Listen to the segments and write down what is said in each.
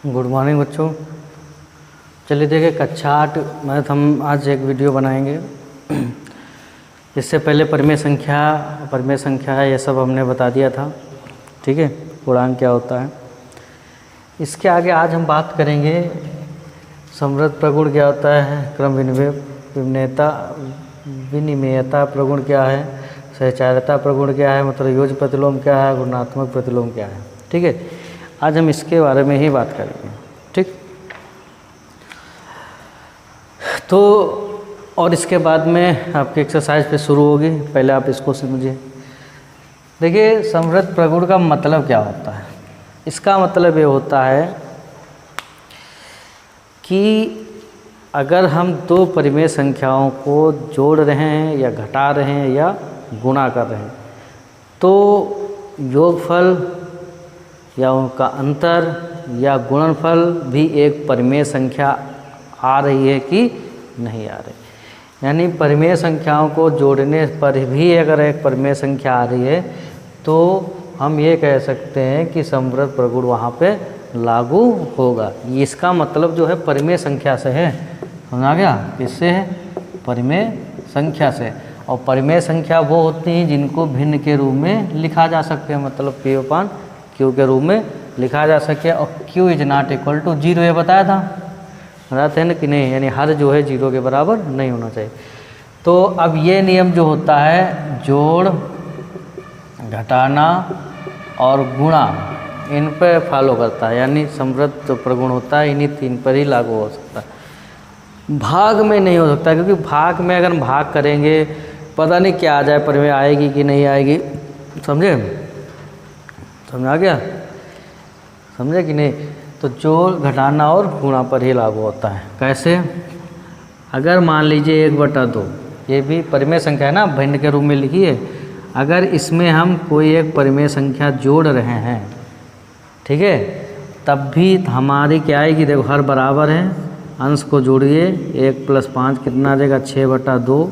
Good morning बच्चों। चलिए देखिए कक्षा 8 में हम आज एक वीडियो बनाएंगे। इससे पहले परिमेय संख्या ये सब हमने बता दिया था, ठीक है, पूर्णांक क्या होता है। इसके आगे आज हम बात करेंगे समृद्ध प्रगुण क्या होता है, क्रम विनिमेयता प्रगुण क्या है, सहचार्यता प्रगुण क्या है, मतलब योज्य प्रतिलोम क्या है, गुणात्मक प्रतिलोम क्या है। ठीक है, आज हम इसके बारे में ही बात करेंगे। ठीक, तो और इसके बाद में आपकी एक्सरसाइज पे शुरू होगी। पहले आप इसको समझिए। देखिए समृद्ध प्रगुण का मतलब क्या होता है। इसका मतलब ये होता है कि अगर हम दो परिमेय संख्याओं को जोड़ रहे हैं या घटा रहे हैं या गुणा कर रहे हैं तो योगफल या उनका अंतर या गुणनफल भी एक परिमेय संख्या आ रही है कि नहीं आ रही। यानी परिमेय संख्याओं को जोड़ने पर भी अगर एक परिमेय संख्या आ रही है तो हम ये कह सकते हैं कि समृद्ध प्रगुण वहाँ पे लागू होगा। इसका मतलब जो है परिमेय संख्या से है, समझा गया। किससे है? परिमेय संख्या से। और परिमेय संख्या वो होती हैं जिनको भिन्न के रूप में लिखा जा सकते हैं, मतलब P/Q के रूप में लिखा जा सके। और Q is not equal to 0 ये बताया था, बताते हैं ना कि नहीं, यानी हर जो है 0 के बराबर नहीं होना चाहिए। तो अब ये नियम जो होता है जोड़, घटाना और गुणा, इन पे फॉलो करता है। यानी समृद्ध प्रगुण होता है इन्हीं तीन पर ही लागू हो सकता है, भाग में नहीं हो सकता। क्योंकि भाग में अगर भाग करेंगे पता नहीं क्या आ जाए, परिमेय आएगी कि नहीं आएगी। समझे? समझा गया? समझे कि नहीं? तो जोड़, घटाना और गुणा पर ही लागू होता है। कैसे? अगर मान लीजिए 1/2, ये भी परिमेय संख्या है ना, भिन्न के रूप में लिखी है। अगर इसमें हम कोई एक परिमेय संख्या जोड़ रहे हैं, ठीक है, तब भी हमारी क्या आएगी, देखो हर बराबर है, अंश को जोड़िए, 1 + 5 कितना आ जाएगा, 6/2,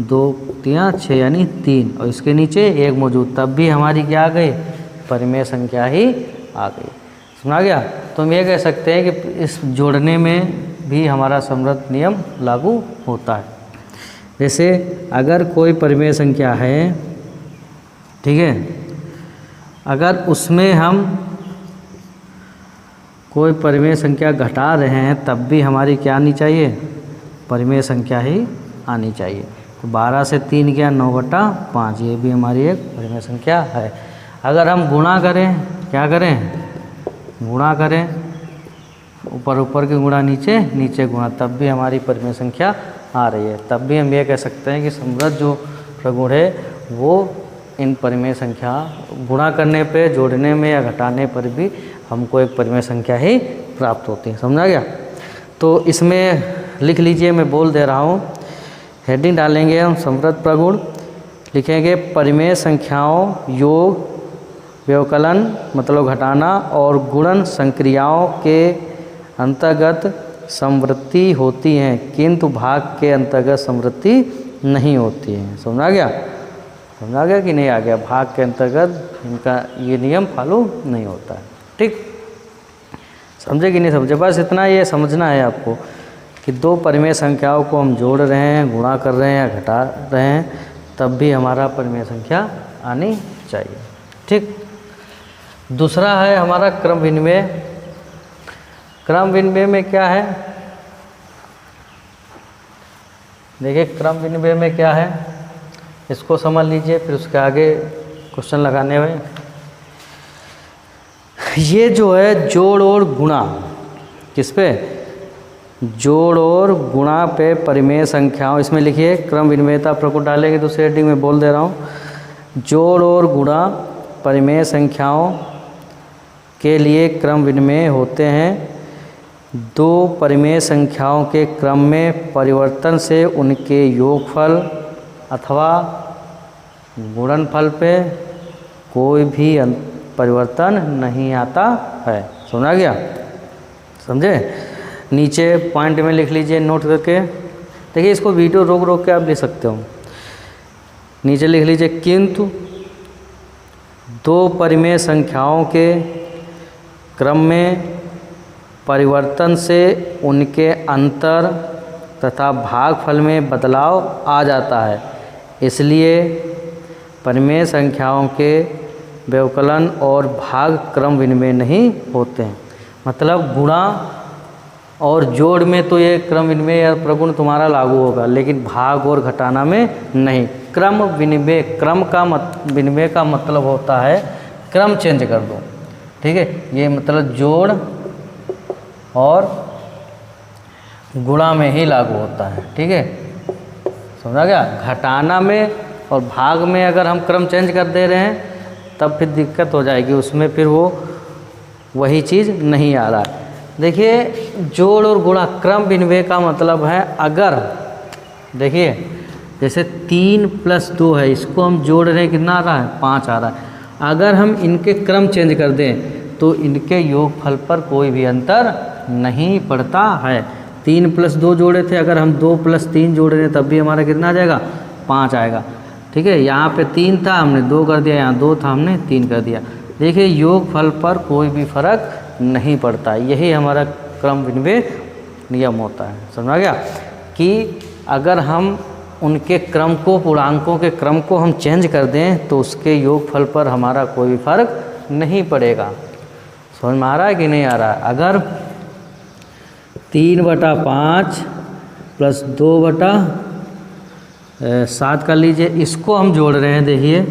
2 3 6 यानी 3, और इसके नीचे 1 मौजूद, तब भी हमारी क्या आ गई, परिमेय संख्या ही आ गई। सुना गया? तो हम ये कह सकते हैं कि इस जोड़ने में भी हमारा समृद्ध नियम लागू होता है। जैसे अगर कोई परिमेय संख्या है, ठीक है, अगर उसमें हम कोई परिमेय संख्या घटा रहे हैं तब भी हमारी क्या आनी चाहिए, परिमेय संख्या ही आनी चाहिए। तो 12 से 3 गया 9/5, ये भी हमारी एक परिमेय संख्या है। अगर हम गुणा करें, क्या करें, गुणा करें, ऊपर के गुणा नीचे गुणा, तब भी हमारी परिमेय संख्या आ रही है। तब भी हम ये कह सकते हैं कि समृद्ध जो प्रगुण है वो इन परिमेय संख्या गुणा करने पे, जोड़ने में या घटाने पर भी हमको एक परिमेय संख्या ही प्राप्त होती है। समझा गया? तो इसमें लिख लीजिए, मैं बोल दे रहा हूँ, हेडिंग डालेंगे हम समृद्ध प्रगुण, लिखेंगे परिमेय संख्याओं योग, व्यवकलन मतलब घटाना और गुणन संक्रियाओं के अंतर्गत समवृद्धि होती हैं, किंतु भाग के अंतर्गत समवृद्धि नहीं होती है। समझा गया? समझा गया कि नहीं आ गया? भाग के अंतर्गत इनका ये नियम फॉलो नहीं होता है। ठीक, समझे कि नहीं समझे? बस इतना ये समझना है आपको कि दो परिमेय संख्याओं को हम जोड़ रहे हैं, गुणा कर रहे हैं या घटा रहे हैं, तब भी हमारा परिमेय संख्या आनी चाहिए। ठीक, दूसरा है हमारा क्रम विनिमय। क्रम विनिमय में क्या है, देखिए क्रम विनिमय में क्या है, इसको समझ लीजिए, फिर उसके आगे क्वेश्चन लगाने हुए। ये जो है जोड़ और गुणा, किस पे, जोड़ और गुणा पे परिमेय संख्याओं, इसमें लिखिए क्रम विनिमयता प्रगुण डालेंगे, दूसरी हेडिंग में बोल दे रहा हूँ। जोड़ और गुणा परिमेय संख्याओं के लिए क्रम विनिमय होते हैं। दो परिमेय संख्याओं के क्रम में परिवर्तन से उनके योगफल अथवा गुणनफल पे कोई भी परिवर्तन नहीं आता है। समझा गया? समझे? नीचे पॉइंट में लिख लीजिए नोट करके। देखिए इसको वीडियो रोक के आप लिख सकते हो। नीचे लिख लीजिए किंतु दो परिमेय संख्याओं के क्रम में परिवर्तन से उनके अंतर तथा भागफल में बदलाव आ जाता है। इसलिए परिमेय संख्याओं के व्यवकलन और भाग क्रम विनिमय नहीं होते हैं। मतलब गुणा और जोड़ में तो ये क्रम विनिमय या प्रगुण तुम्हारा लागू होगा, लेकिन भाग और घटाना में नहीं। क्रम विनिमय, क्रम का विनिमय का मतलब होता है क्रम चेंज कर दो, ठीक है। ये मतलब जोड़ और गुणा में ही लागू होता है, ठीक है, समझा गया। घटाना में और भाग में अगर हम क्रम चेंज कर दे रहे हैं तब फिर दिक्कत हो जाएगी, उसमें फिर वो वही चीज़ नहीं आ रहा है। देखिए जोड़ और गुणा क्रम विनिमय का मतलब है, अगर देखिए जैसे 3 + 2 है, इसको हम जोड़ रहे हैं, कितना आ रहा है 5 आ रहा है। अगर हम इनके क्रम चेंज कर दें तो इनके योगफल पर कोई भी अंतर नहीं पड़ता है। 3 + 2 जोड़े थे, अगर हम 2 + 3 जोड़ रहे हैं तब भी हमारा कितना आ जाएगा 5 आएगा, ठीक है। यहाँ पे 3 था हमने 2 कर दिया, यहाँ 2 था हमने 3 कर दिया। देखिए योगफल पर कोई भी फर्क नहीं पड़ता, यही हमारा क्रम विनिमय नियम होता है। समझा गया कि अगर हम उनके क्रम को, पूर्णांकों के क्रम को हम चेंज कर दें तो उसके योगफल पर हमारा कोई भी फर्क नहीं पड़ेगा। समझ में आ रहा है कि नहीं आ रहा है। अगर 3/5 + 2/7 कर लीजिए, इसको हम जोड़ रहे हैं, देखिए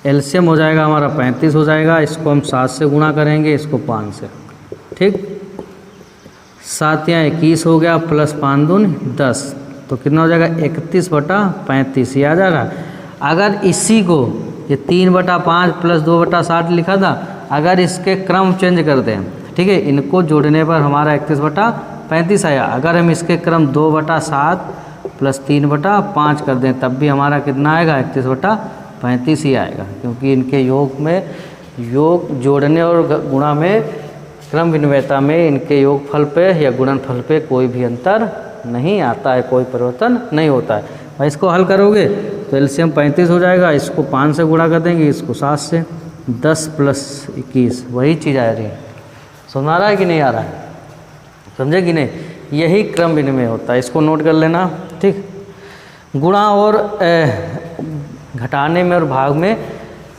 एलसीएम हो जाएगा हमारा 35 हो जाएगा। इसको हम 7 से गुणा करेंगे, इसको 5 से, ठीक। 7 या 21 हो गया, प्लस 5 दूनी 10, तो कितना हो जाएगा 31/35, ये आ जाएगा। अगर इसी को ये 3/5 + 2/7 लिखा था, अगर इसके क्रम चेंज कर दें, ठीक है, इनको जोड़ने पर हमारा 31/35 आया। अगर हम इसके क्रम 2/7 + 3/5 कर दें तब भी हमारा कितना आएगा 31/35 ही आएगा, क्योंकि इनके योग में, योग जोड़ने और गुणा में, क्रम विनिमयता में इनके योगफल पे या गुणनफल पे कोई भी अंतर नहीं आता है, कोई परिवर्तन नहीं होता है। भाई इसको हल करोगे तो एलसीएम 35 हो जाएगा, इसको 5 से गुणा कर देंगे, इसको 7 से, 10 + 21 वही चीज़ आ रही है। समझ आ रहा है कि नहीं आ रहा है, समझे कि नहीं। यही क्रम विनिमय होता है, इसको नोट कर लेना, ठीक। गुणा और घटाने में और भाग में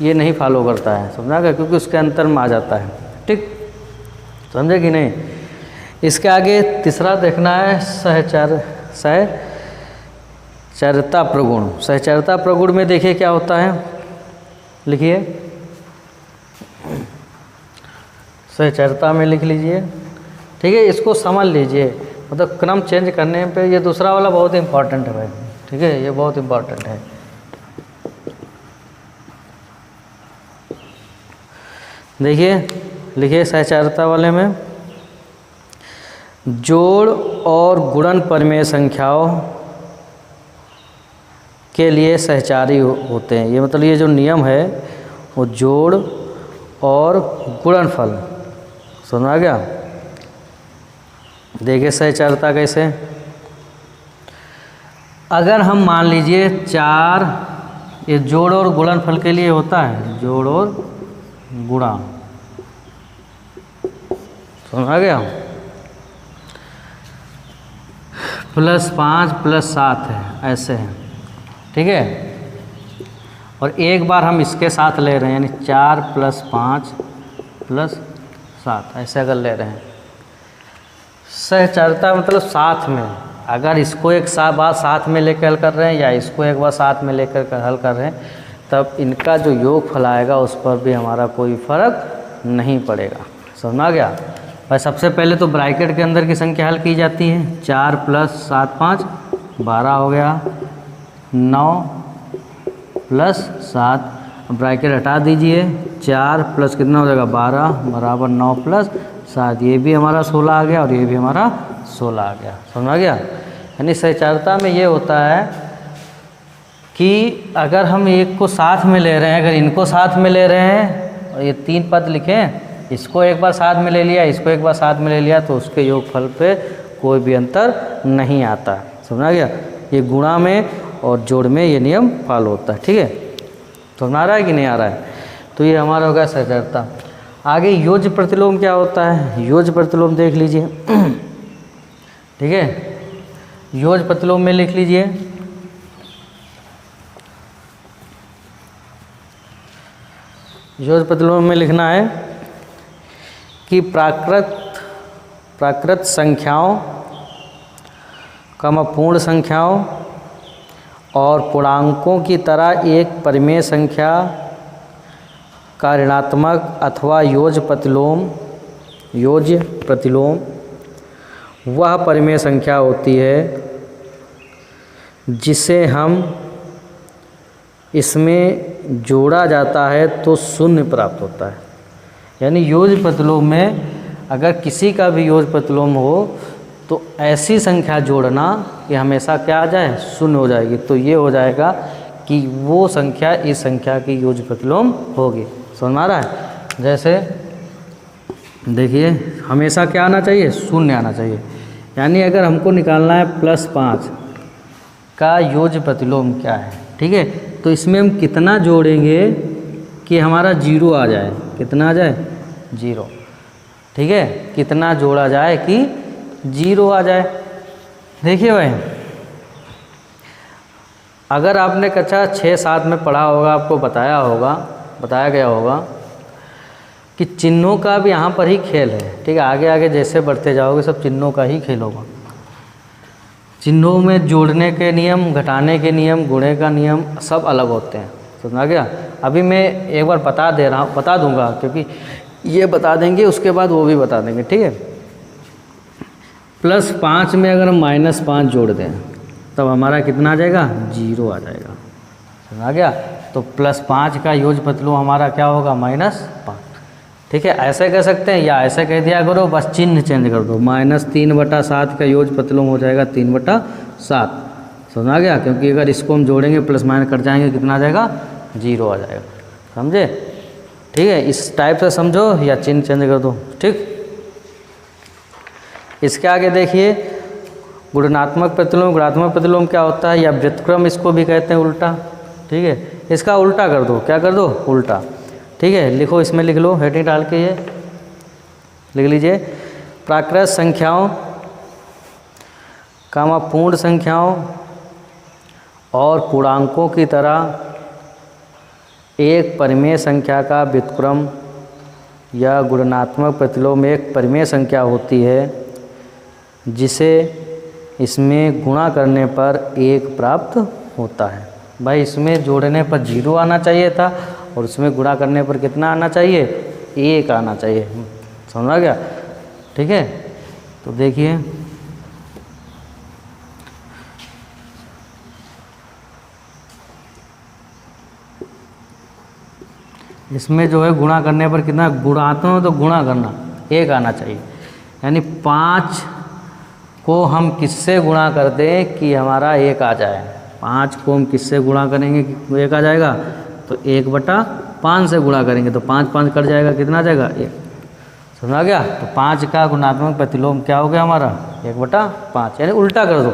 ये नहीं फॉलो करता है, समझा गया, क्योंकि उसके अंतर में आ जाता है, ठीक, समझे कि नहीं। इसके आगे तीसरा देखना है सहचरता प्रगुण। सहचरता प्रगुण में देखिए क्या होता है, लिखिए सहचरता में लिख लीजिए, ठीक है। इसको समझ लीजिए, मतलब क्रम चेंज करने पे ये दूसरा वाला बहुत इंपॉर्टेंट है भाई, ठीक है, ये बहुत इंपॉर्टेंट है। देखिए लिखिए सहचरता वाले में, जोड़ और गुणन परिमेय संख्याओं के लिए सहचारी होते हैं। ये मतलब ये जो नियम है वो जोड़ और गुणनफल, समझ आ गया। देखिए सहचरता कैसे, अगर हम मान लीजिए 4, ये जोड़ और गुणनफल के लिए होता है, जोड़ और गुणा, समझ आ गया। +5 + 7 है, ऐसे है, ठीक है। और एक बार हम इसके साथ ले रहे हैं, यानी 4 + 5 + 7 ऐसे अगर ले रहे हैं। सहचरता मतलब साथ में, अगर इसको एक बार साथ में लेकर हल कर रहे हैं या इसको एक बार साथ में लेकर हल कर रहे हैं, तब इनका जो योगफल आएगा उस पर भी हमारा कोई फर्क नहीं पड़ेगा। समझ आ गया भाई। सबसे पहले तो ब्रैकेट के अंदर की संख्या हल की जाती है। 4 + 7 5 12 हो गया, 9 + 7, ब्रैकेट हटा दीजिए, 4 प्लस कितना हो जाएगा 12 बराबर 9 + 7, ये भी हमारा 16 आ गया और ये भी हमारा 16 आ गया। समझ आ गया। यानी सहचरता में ये होता है कि अगर हम एक को साथ में ले रहे हैं, अगर इनको साथ में ले रहे हैं और ये 3 पद लिखें, इसको एक बार साथ में ले लिया, इसको एक बार साथ में ले लिया, तो उसके योगफल पे कोई भी अंतर नहीं आता। समझा गया। ये गुणा में और जोड़ में ये नियम फॉलो होता है, ठीक है। समझ आ रहा है कि नहीं आ रहा है। तो ये हमारा हो गया सहचरता। आगे योज्य प्रतिलोम क्या होता है, योज्य प्रतिलोम देख लीजिए। ठीक है, योज्य प्रतिलोम में लिख लीजिए योज्य प्रतिलोम में लिखना है कि प्राकृत संख्याओं पूर्ण संख्याओं और पूर्णांकों की तरह एक परिमेय संख्या का ऋणात्मक अथवा योज्य प्रतिलोम वह परिमेय संख्या होती है जिसे हम इसमें जोड़ा जाता है तो शून्य प्राप्त होता है। यानी योज्य प्रतिलोम में अगर किसी का भी योज्य प्रतिलोम हो तो ऐसी संख्या जोड़ना कि हमेशा क्या आ जाए, शून्य हो जाएगी। तो ये हो जाएगा कि वो संख्या इस संख्या की योज्य प्रतिलोम होगी। समझ में आ रहा है? जैसे देखिए हमेशा क्या आना चाहिए, शून्य आना चाहिए। यानी अगर हमको निकालना है +5 का योज्य प्रतिलोम क्या है, ठीक है, तो इसमें हम कितना जोड़ेंगे कि हमारा 0 आ जाए। कितना आ जाए? 0। ठीक है, कितना जोड़ा जाए कि 0 आ जाए। देखिए भाई, अगर आपने कक्षा 6-7 में पढ़ा होगा, आपको बताया गया होगा कि चिन्हों का भी यहाँ पर ही खेल है। ठीक है, आगे आगे जैसे बढ़ते जाओगे सब चिन्हों का ही खेल होगा। चिन्हों में जोड़ने के नियम, घटाने के नियम, गुणे का नियम सब अलग होते हैं। समझ आ गया? अभी मैं एक बार बता दूंगा, क्योंकि ये बता देंगे उसके बाद वो भी बता देंगे। ठीक है, +5 में अगर हम -5 जोड़ दें तब हमारा कितना आ जाएगा? 0 आ जाएगा। समझ आ गया? तो +5 का योज्य प्रतिलोम हमारा क्या होगा? -5। ठीक है, ऐसे कह सकते हैं या ऐसे कह दिया करो, बस चिन्ह चेंज कर दो। -3/7 का योज्य प्रतिलोम हो जाएगा 3/7। समझ आ गया? क्योंकि अगर इसको हम जोड़ेंगे प्लस माइनस कट जाएंगे, कितना आ जाएगा? 0 आ जाएगा। समझे? ठीक है, इस टाइप से समझो या चिन्ह चेंज कर दो। ठीक, इसके आगे देखिए गुणात्मक प्रतिलोम। गुणात्मक प्रतिलोम क्या होता है, या व्युत्क्रम इसको भी कहते हैं, उल्टा। ठीक है, इसका उल्टा कर दो। क्या कर दो? उल्टा। ठीक है, लिखो, इसमें लिख लो, हेडिंग डाल के ये लिख लीजिए, प्राकृत संख्याओं पूर्ण संख्याओं और पूर्णांकों की तरह एक परिमेय संख्या का व्युत्क्रम या गुणात्मक प्रतिलोम एक परिमेय संख्या होती है जिसे इसमें गुणा करने पर 1 प्राप्त होता है। भाई इसमें जोड़ने पर 0 आना चाहिए था और इसमें गुणा करने पर कितना आना चाहिए? 1 आना चाहिए। समझ आ गया? ठीक है, तो देखिए इसमें जो है गुणा करने पर कितना, गुणात्मक तो गुणा करना 1 आना चाहिए। यानी 5 को हम किससे गुणा कर दें कि हमारा 1 आ जाए। 5 को हम किससे गुणा करेंगे कि 1 आ जाएगा? तो 1/5 से गुणा करेंगे तो 5 कट जाएगा, कितना आ जाएगा? 1। समझ आ गया? तो 5 का गुणात्मक प्रतिलोम क्या हो गया हमारा? 1/5। यानी उल्टा कर दो।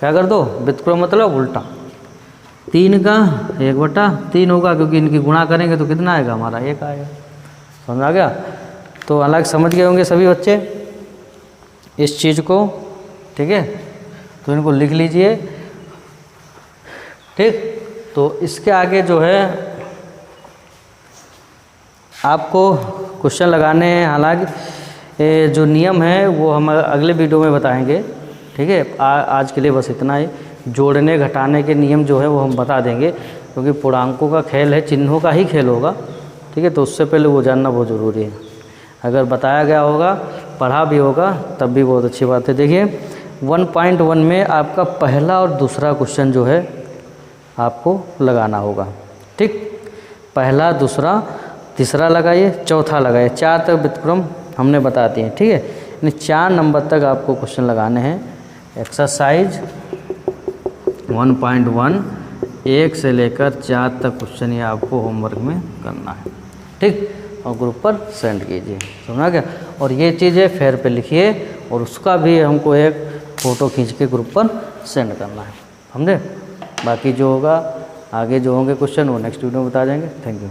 क्या कर दो? व्युत्क्रम मतलब उल्टा। 3 का 1/3 होगा, क्योंकि इनकी गुणा करेंगे तो कितना आएगा? हमारा 1 आएगा। समझ आ गया? तो अलग समझ गए होंगे सभी बच्चे इस चीज़ को। ठीक है, तो इनको लिख लीजिए। ठीक, तो इसके आगे जो है आपको क्वेश्चन लगाने हैं। हालांकि जो नियम है वो हम अगले वीडियो में बताएंगे। ठीक है, आज के लिए बस इतना ही। जोड़ने घटाने के नियम जो है वो हम बता देंगे, क्योंकि पूर्णांकों का खेल है, चिन्हों का ही खेल होगा। ठीक है, तो उससे पहले वो जानना बहुत ज़रूरी है। अगर बताया गया होगा, पढ़ा भी होगा, तब भी बहुत अच्छी बात है। देखिए 1.1 में आपका पहला और दूसरा क्वेश्चन जो है आपको लगाना होगा। ठीक, पहला, दूसरा, तीसरा लगाइए, चौथा लगाइए। 4 तक व्युत्क्रम हमने बता दिए। ठीक है, यानी 4 नंबर तक आपको क्वेश्चन लगाने हैं। एक्सरसाइज 1.1 1 से लेकर 4 तक क्वेश्चन ये आपको होमवर्क में करना है। ठीक, और ग्रुप पर सेंड कीजिए। समझा गया? और ये चीज़ें फेयर पे लिखिए और उसका भी हमको एक फ़ोटो खींच के ग्रुप पर सेंड करना है। समझे? बाकी जो होगा आगे जो होंगे क्वेश्चन वो नेक्स्ट वीडियो में बता देंगे। Thank you.